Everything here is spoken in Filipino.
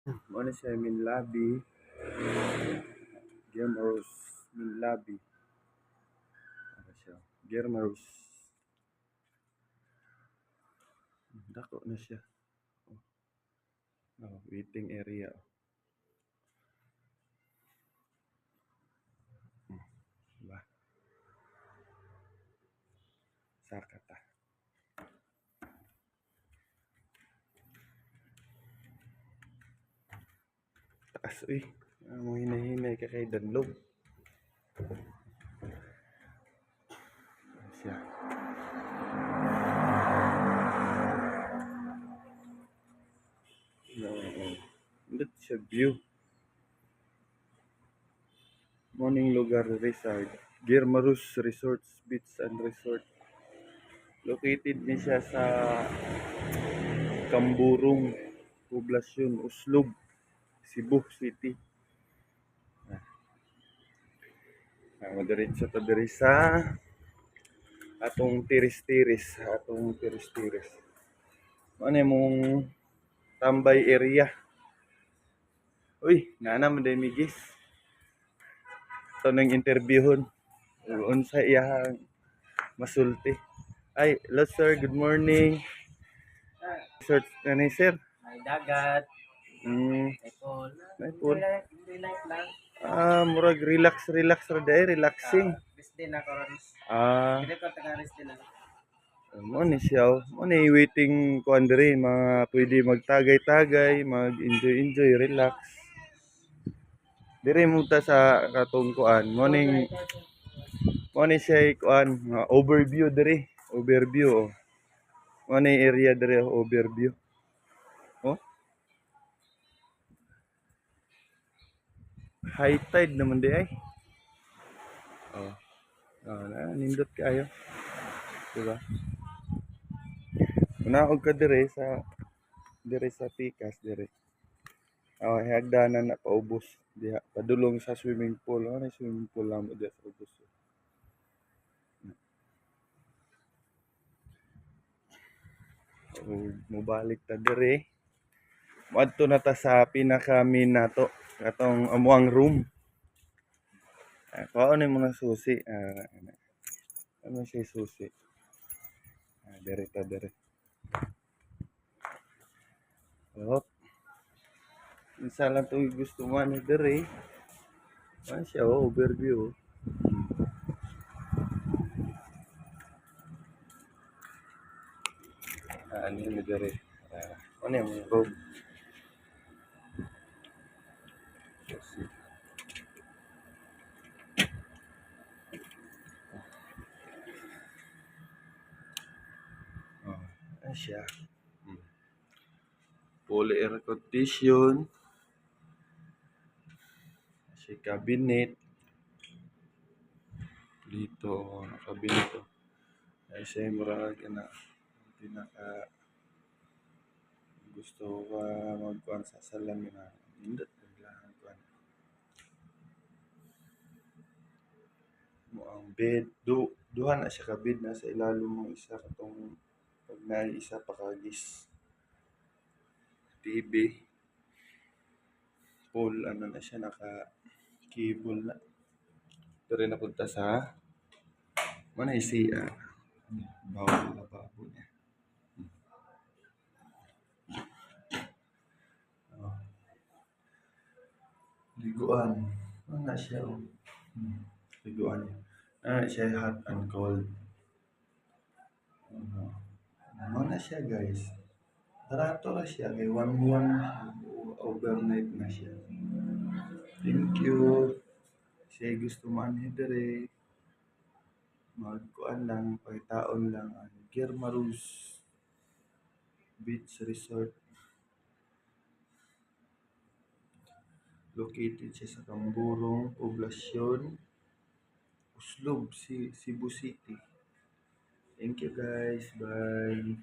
Ano siya, Minlabi, Guillermo's Minlabi. Ano siya, Guillermo's. Dako na siya. Waiting area. Diba? Sakata. Taas, uy. Mo hinahinay ka kay Danlog. Siya. Hindi siya view. Morning lugar resort. Guillermo's Resorts Beach and Resort. Located din siya sa Camburong, Poblasyon, Uslob, Cebu City. Madiretso ta diri sa atong tiris-tiris. Ano mong tambay area. Uy, nana man din migis. Ito nang interviewon. Unsa iyang masulti. Ay, hello sir, good morning. Sir, ano sir? May dagat, Mm, may pool. may pool. Enjoy life lang. Murag relax ra day, relaxing. Rest din ako ron. Ah, Pwede ko taga-rest din lang. mo ni siya. Mo ni waiting ko andre mga pwede magtagay-tagay, mag-enjoy, relax. Dire mo ta sa katong kuan. Mo ni siya kuan, overview dire, overview. Oh. Mo ni area dire overview. Oh, high tide naman di ay. Oh. Nindot kayo, di ba? Unaog ka dire sa Pikas dire. Hagdanan na paubos diha padulong sa swimming pool. Ano swimming pool lang mo diha sa ubos. So, mubalik ta dire. Moadto na ta sa pinaka-main nato katong amuang room. Kuha mo na susi. Ano siya susi? Dire ta dire. Oh, isa lang to gusto man ni dire. Ano siya overview. Ano yung dire? Ano yung room? Susi. Ano siya? Full air condition. Si cabinet. Dito, cabinet. Ay siya murag na pinaka gusto ko magkuhan sa salamin na hindi kailangan kuhan mo ang bed duha na siya ka bed na sa ilalim mo isa katong pag isa pa kagis TV full ano na siya naka cable na pero napunta sa mana siya bawal lababo niya oh, liguan ano na siya liguan niya siya hot and cold ano na siya guys. Barato na siya kay 1-1 overnight na siya. Thank you. Siya gusto man dire magkuan lang pagtaon lang ang Guillermo's Beach Resort. Located siya sa Camburong, Poblasyon, Uslob, Cebu City. Thank you guys. Bye.